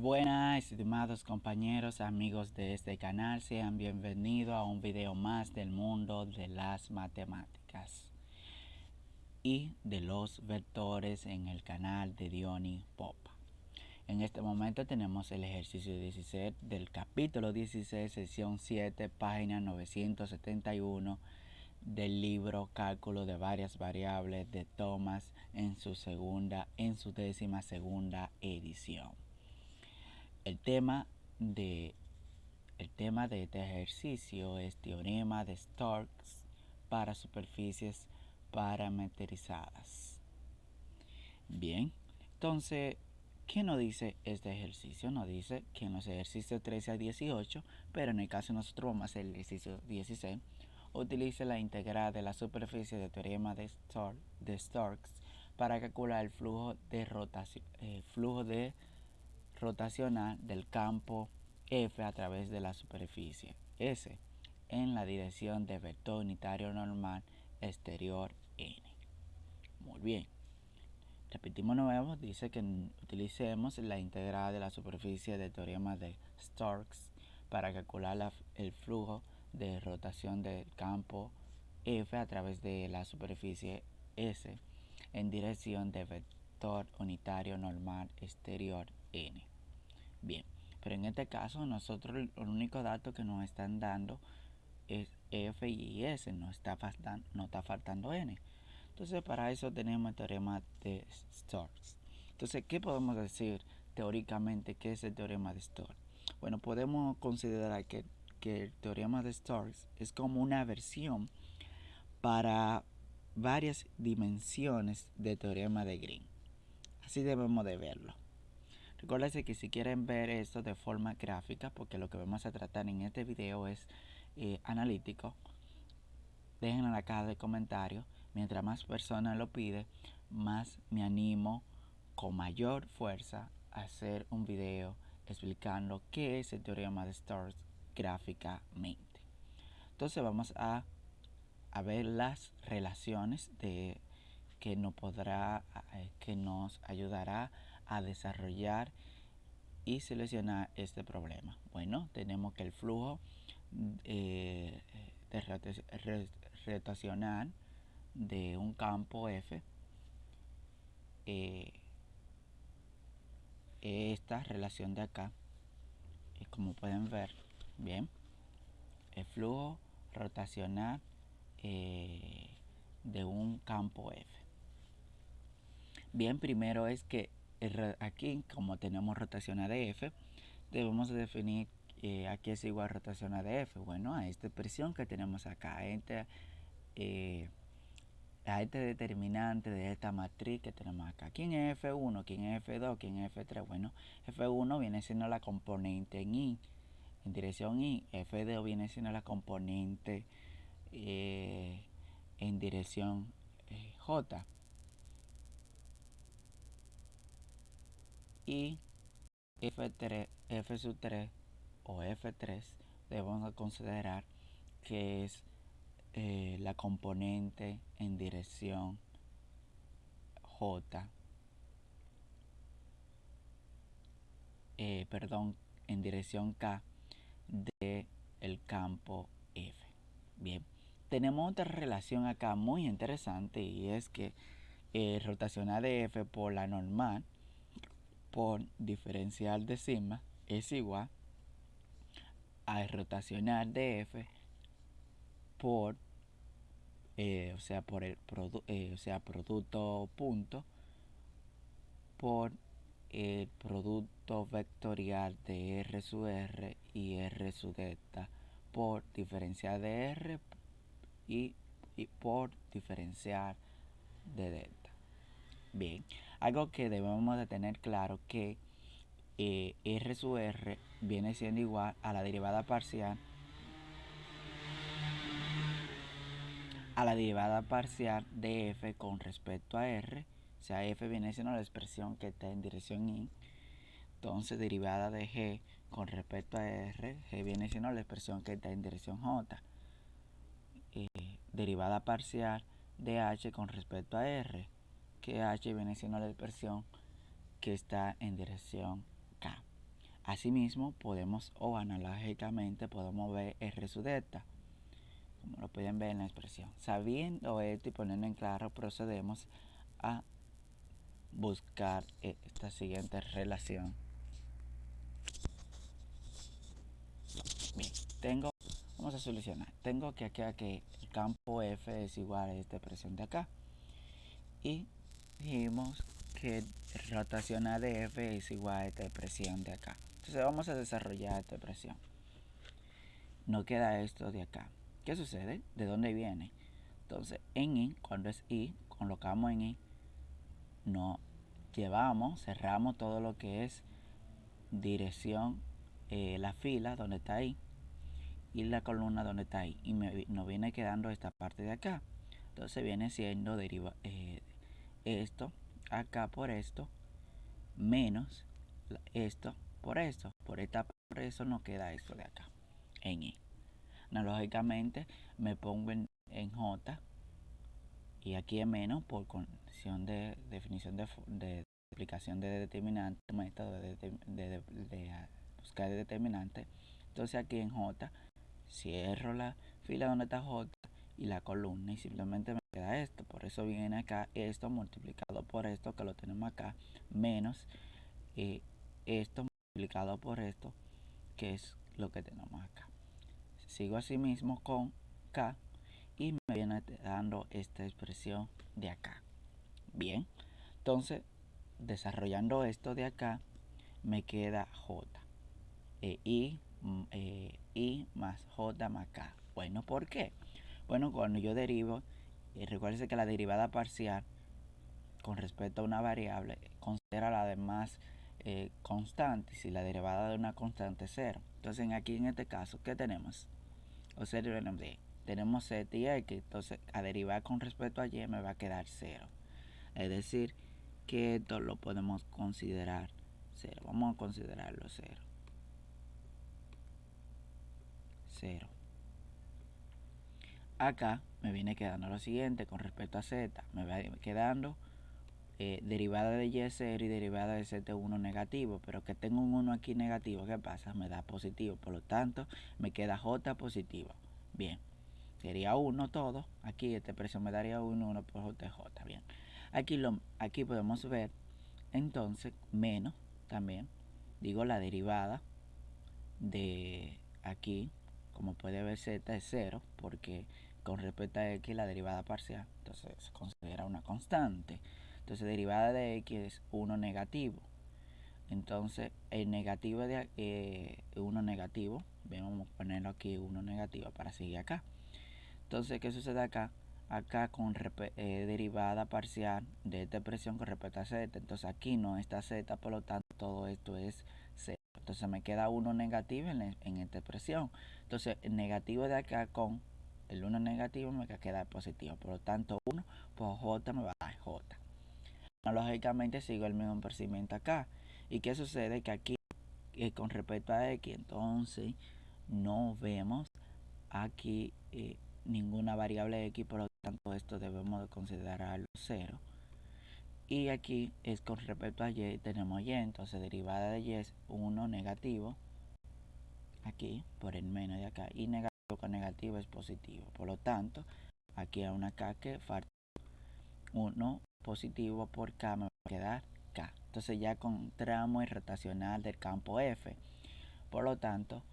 Buenas, estimados compañeros, amigos de este canal, sean bienvenidos a un video más del mundo de las matemáticas y de los vectores en el canal de Diony Popa. En este momento tenemos el ejercicio 16 del capítulo 16, sección 7, página 971 del libro Cálculo de varias variables de Thomas en su 12ª edición. El tema de este ejercicio es teorema de Stokes para superficies parametrizadas. Bien, entonces, ¿qué nos dice este ejercicio? Nos dice que en los ejercicios 13 a 18, pero en el caso nosotros vamos a hacer el ejercicio 16, utilice la integral de la superficie de teorema de Stokes para calcular el flujo de rotacional del campo F a través de la superficie S en la dirección de vector unitario normal exterior N. Muy bien. Repetimos nuevo, dice que utilicemos la integral de la superficie del teorema de Stokes para calcular el flujo de rotación del campo F a través de la superficie S en dirección de vector unitario normal exterior N. Bien, pero en este caso nosotros el único dato que nos están dando es F y S, no está faltando N. Entonces para eso tenemos el teorema de Stokes. Entonces, ¿qué podemos decir teóricamente que es el teorema de Stokes? Bueno, podemos considerar que el teorema de Stokes es como una versión para varias dimensiones del teorema de Green. Así debemos de verlo. Recuérdense que si quieren ver esto de forma gráfica, porque lo que vamos a tratar en este video es analítico, déjenlo en la caja de comentarios. Mientras más personas lo piden, más me animo con mayor fuerza a hacer un video explicando qué es el teorema de Stokes gráficamente. Entonces vamos a ver las relaciones que nos ayudará a desarrollar y solucionar este problema. Bueno, tenemos que el flujo rotacional de un campo F, esta relación de acá, como pueden ver, bien, el flujo rotacional de un campo F. Bien, primero es que aquí, como tenemos rotacional de F, debemos definir a qué es igual rotacional de F. Bueno, a esta expresión que tenemos acá, a este determinante de esta matriz que tenemos acá. ¿Quién es F1? ¿Quién es F2? ¿Quién es F3? Bueno, F1 viene siendo la componente en Y, en dirección Y. F2 viene siendo la componente en dirección J. Y F sub 3 o F3 debemos considerar que es la componente en dirección J, en dirección K de el campo F. Bien, tenemos otra relación acá muy interesante, y es que rotacional de F por la normal por diferencial de sigma es igual a rotacional de F por producto punto por el producto vectorial de R sub R y R sub delta por diferencial de R y por diferencial de delta. Bien, algo que debemos de tener claro que R sub R viene siendo igual a la derivada parcial de F con respecto a R. O sea, F viene siendo la expresión que está en dirección Y. Entonces, derivada de G con respecto a R, G viene siendo la expresión que está en dirección J. Derivada parcial de H con respecto a R, que H viene siendo la expresión que está en dirección K. Asimismo, podemos o analógicamente podemos ver R sub delta, como lo pueden ver en la expresión. Sabiendo esto y poniendo en claro, procedemos a buscar esta siguiente relación. Bien, vamos a solucionar. Tengo que aquí que el campo F es igual a esta expresión de acá. Y dijimos que rotacional de F es igual a esta expresión de acá. Entonces vamos a desarrollar esta expresión. No queda esto de acá. ¿Qué sucede? ¿De dónde viene? Entonces en I, cuando es I, colocamos en I, no llevamos, cerramos todo lo que es dirección, la fila donde está I y la columna donde está I, y nos viene quedando esta parte de acá. Entonces viene siendo esto acá por esto menos esto por esto. Por eso nos queda esto de acá en I. Analógicamente me pongo en J y aquí en menos por condición de definición de aplicación de determinante, método de buscar el determinante. Entonces aquí en J cierro la fila donde está J y la columna y simplemente me queda esto. Por eso viene acá esto multiplicado por esto que lo tenemos acá menos esto multiplicado por esto que es lo que tenemos acá. Sigo así mismo con K y me viene dando esta expresión de acá. Bien, entonces desarrollando esto de acá me queda J. I más J más K. Bueno, ¿por qué? Bueno, cuando yo derivo, recuerden que la derivada parcial con respecto a una variable considera la demás constante. Si la derivada de una constante es 0. Entonces aquí en este caso, ¿qué tenemos? O sea, tenemos z y x. Entonces a derivar con respecto a y me va a quedar 0. Es decir, que esto lo podemos considerar 0. Vamos a considerarlo 0. 0. Acá me viene quedando lo siguiente con respecto a z. Me va quedando derivada de y 0 y derivada de z1 negativo. Pero que tengo un 1 aquí negativo, ¿qué pasa? Me da positivo. Por lo tanto, me queda j positivo. Bien. Sería 1 todo. Aquí esta expresión me daría 1 por JJ. Bien. Aquí podemos ver entonces menos también. Digo la derivada de aquí, como puede ver z es 0, porque con respecto a x la derivada parcial, entonces se considera una constante. Entonces derivada de x es 1 negativo. Entonces el negativo de 1 negativo, vamos a ponerlo aquí 1 negativo para seguir acá. Entonces, ¿qué sucede acá? Acá con derivada parcial de esta expresión con respecto a z. Entonces aquí no está z, por lo tanto todo esto es 0. Entonces me queda 1 negativo en esta expresión. Entonces el negativo de acá con el 1 negativo me queda positivo. Por lo tanto 1 por j me va a dar j. Lógicamente sigo el mismo procedimiento acá. ¿Y qué sucede? Que aquí con respecto a x, entonces no vemos aquí ninguna variable x, por lo tanto esto debemos de considerarlo 0. Y aquí es con respecto a y, tenemos y, entonces derivada de y es 1 negativo, aquí por el menos de acá, y negativo con negativo es positivo. Por lo tanto, aquí hay una k que falta 1 positivo por k, me va a quedar k. Entonces ya encontramos el rotacional del campo F. Por lo tanto,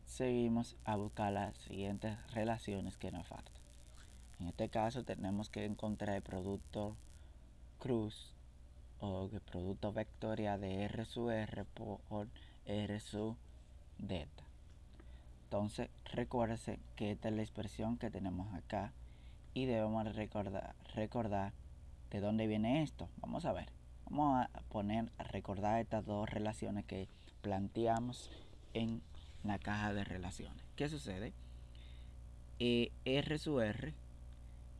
seguimos a buscar las siguientes relaciones que nos faltan. En este caso tenemos que encontrar el producto cruz o el producto vectorial de R sub R por R sub delta. Entonces recuérdense que esta es la expresión que tenemos acá y debemos recordar de dónde viene esto. Vamos a ver. Vamos a recordar estas dos relaciones que planteamos en la caja de relaciones. ¿Qué sucede? R sub R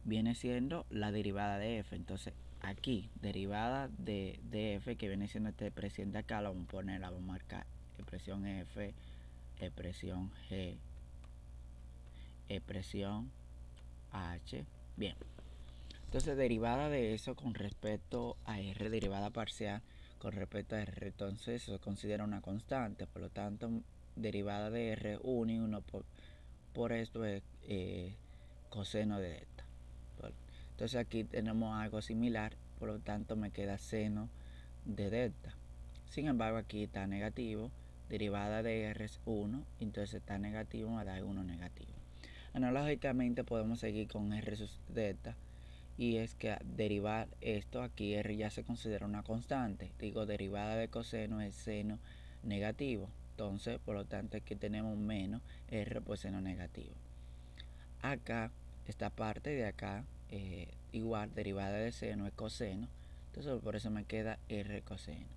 viene siendo la derivada de f. Entonces aquí derivada de f, que viene siendo esta expresión de acá, la vamos a poner, la vamos a marcar expresión f, expresión g, expresión h. Bien, entonces derivada de eso con respecto a r, derivada parcial con respecto a R. Entonces eso se considera una constante, por lo tanto derivada de R 1 y 1 por esto es coseno de delta. Entonces aquí tenemos algo similar, por lo tanto me queda seno de delta. Sin embargo aquí está negativo, derivada de R es 1, entonces está negativo, me va a dar 1 negativo. Analógicamente podemos seguir con R sus delta, y es que derivar esto, aquí R ya se considera una constante. Digo, derivada de coseno es seno negativo. Entonces, por lo tanto, aquí tenemos menos R por seno negativo. Acá, esta parte de acá, igual, derivada de seno es coseno. Entonces, por eso me queda R coseno.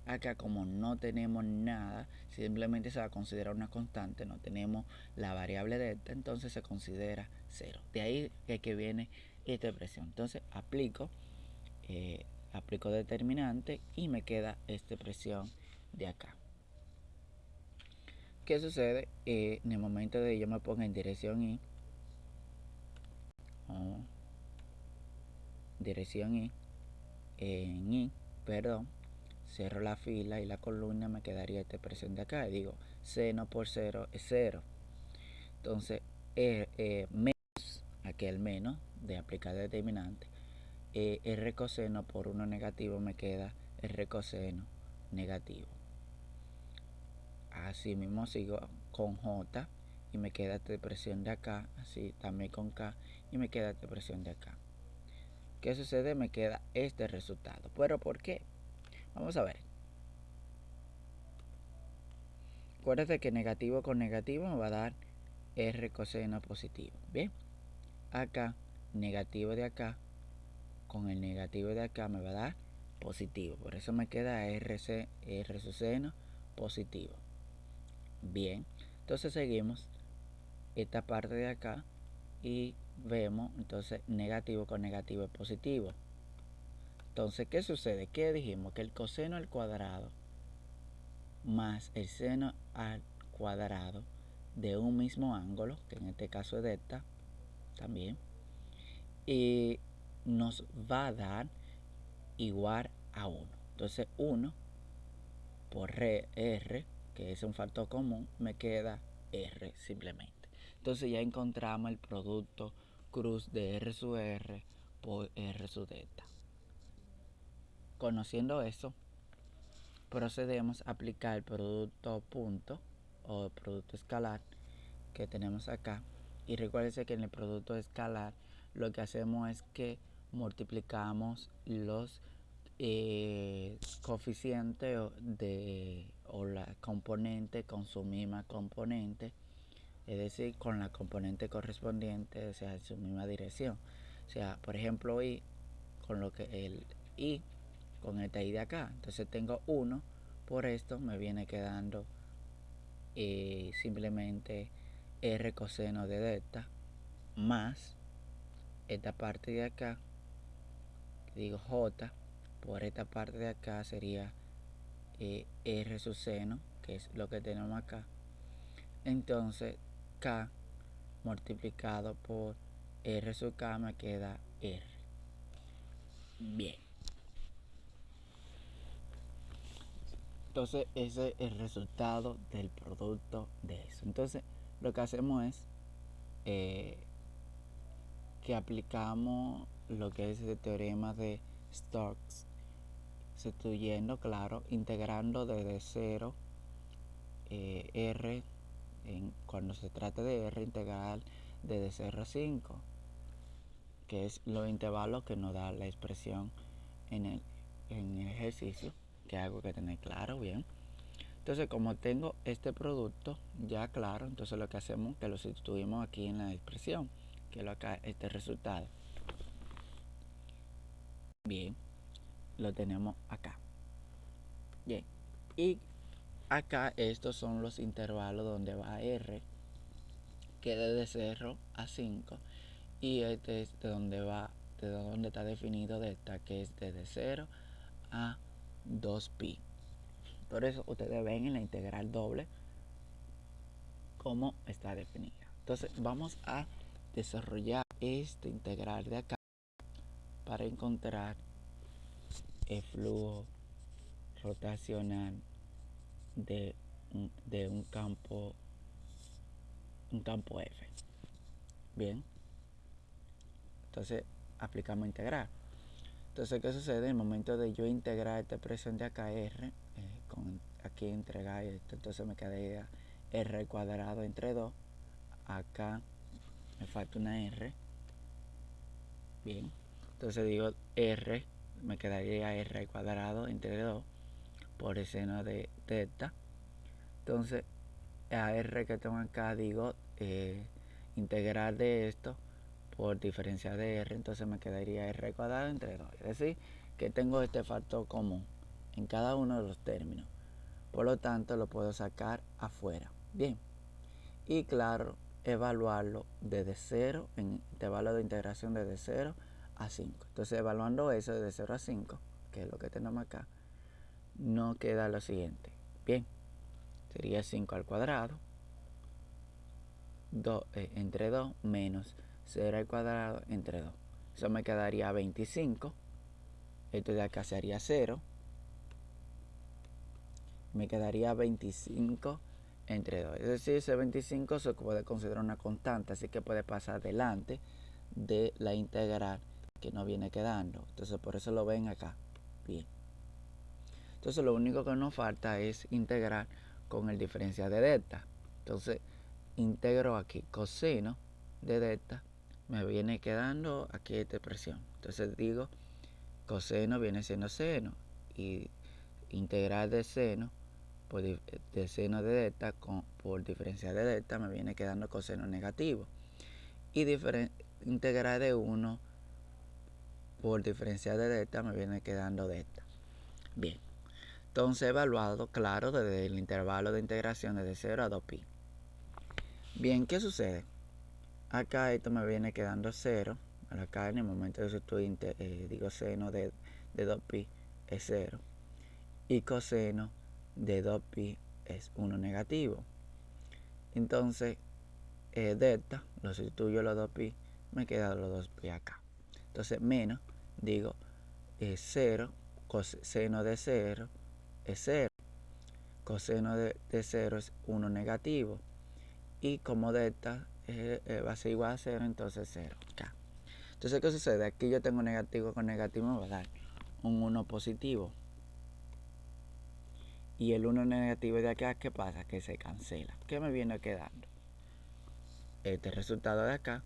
Acá, como no tenemos nada, simplemente se va a considerar una constante, no tenemos la variable delta, entonces se considera 0. De ahí es que viene esta expresión. Entonces aplico determinante y me queda esta expresión de acá. ¿Qué sucede? En el momento de yo me ponga en dirección I, cierro la fila y la columna, me quedaría esta expresión de acá. Y digo, seno por 0 es 0. Entonces, menos, aquel menos de aplicar determinante, R coseno por 1 negativo me queda R coseno negativo. Así mismo sigo con J y me queda esta expresión de acá, así también con K y me queda esta expresión de acá. ¿Qué sucede? Me queda este resultado. ¿Pero por qué? Vamos a ver. Acuérdate que negativo con negativo me va a dar R coseno positivo. Bien, acá, negativo de acá con el negativo de acá me va a dar positivo. Por eso me queda R su seno positivo. Bien, entonces seguimos esta parte de acá y vemos entonces negativo con negativo es positivo. Entonces, ¿qué sucede? ¿Qué dijimos? Que el coseno al cuadrado más el seno al cuadrado de un mismo ángulo, que en este caso es delta también, y nos va a dar igual a 1. Entonces 1 por R, que es un factor común, me queda R simplemente. Entonces ya encontramos el producto cruz de R sub R por R sub delta. Conociendo eso, procedemos a aplicar el producto punto o producto escalar que tenemos acá. Y recuérdense que en el producto escalar lo que hacemos es que multiplicamos los coeficientes o la componente con su misma componente, es decir, con la componente correspondiente, o sea, en su misma dirección. O sea, por ejemplo, I con lo que el I con esta I de acá. Entonces tengo 1, por esto me viene quedando simplemente R coseno de delta más esta parte de acá, digo J, por esta parte de acá sería R sub seno, que es lo que tenemos acá. Entonces K multiplicado por R sub K me queda R. Bien. Entonces ese es el resultado del producto de eso. Entonces lo que hacemos es que aplicamos lo que es el teorema de Stokes, sustituyendo, claro, integrando desde 0 R, cuando se trata de R, integral desde 0 a 5, que es los intervalos que nos da la expresión en el ejercicio, que es algo que tener claro, bien. Entonces, como tengo este producto ya claro, entonces lo que hacemos es que lo sustituimos aquí en la expresión, que es lo acá, este resultado. Bien, lo tenemos acá. Bien, y acá estos son los intervalos donde va R, que es de 0 a 5, y este es de donde va, de donde está definido delta, que es desde 0 a 2pi. Por eso ustedes ven en la integral doble cómo está definida. Entonces vamos a desarrollar esta integral de acá para encontrar el flujo rotacional de un campo F. Bien, entonces aplicamos integrar. Entonces, ¿qué sucede? En el momento de yo integrar esta expresión de acá R, con aquí entregar esto, entonces me quedaría R al cuadrado entre 2. Acá me falta una R. Bien, entonces digo R, me quedaría R al cuadrado entre 2 por el seno de delta. Entonces, a R que tengo acá digo integral de esto por diferencial de R, entonces me quedaría R al cuadrado entre 2. Es decir, que tengo este factor común en cada uno de los términos. Por lo tanto, lo puedo sacar afuera. Bien. Y claro, evaluarlo desde 0, en intervalo de integración desde 0 a 5. Entonces, evaluando eso desde 0 a 5, que es lo que tenemos acá, nos queda lo siguiente. Bien, sería 5 al cuadrado entre 2 menos 0 al cuadrado entre 2. Eso me quedaría 25. Esto de acá sería 0. Me quedaría 25 entre 2. Es decir, ese 25 se puede considerar una constante, así que puede pasar delante de la integral que nos viene quedando. Entonces, por eso lo ven acá. Bien. Entonces, lo único que nos falta es integrar con el diferencial de delta. Entonces, integro aquí coseno de delta, me viene quedando aquí esta expresión. Entonces, digo, coseno viene siendo seno, y integral de seno de seno de delta por diferencial de delta me viene quedando coseno negativo, y integral de 1 por diferencial de delta me viene quedando delta. Bien, entonces evaluado, claro, desde el intervalo de integración desde 0 a 2pi. Bien, ¿qué sucede? Acá esto me viene quedando 0. Acá en el momento de que digo seno de 2pi es 0, y coseno de 2pi es 1 negativo. Entonces, delta, lo sustituyo los 2pi, me quedan los 2pi acá. Entonces, menos, digo, 0, coseno de 0 es 0. Coseno de 0 es 1 negativo. Y como delta va a ser igual a 0, entonces 0 acá. Entonces, ¿qué sucede? Aquí yo tengo negativo con negativo, me va a dar un 1 positivo. Y el 1 negativo de acá, ¿qué pasa? Que se cancela. ¿Qué me viene quedando? Este resultado de acá,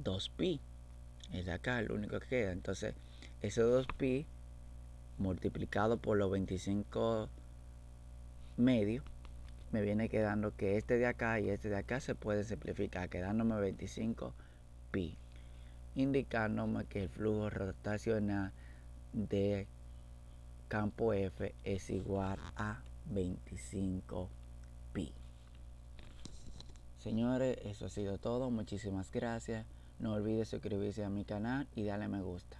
2pi. Es de acá, lo único que queda. Entonces, ese 2pi multiplicado por los 25 medios, me viene quedando que este de acá y este de acá se puede simplificar, quedándome 25pi, indicándome que el flujo rotacional de campo F es igual a 25pi. Señores, eso ha sido todo. Muchísimas gracias. No olvides suscribirse a mi canal y darle me gusta.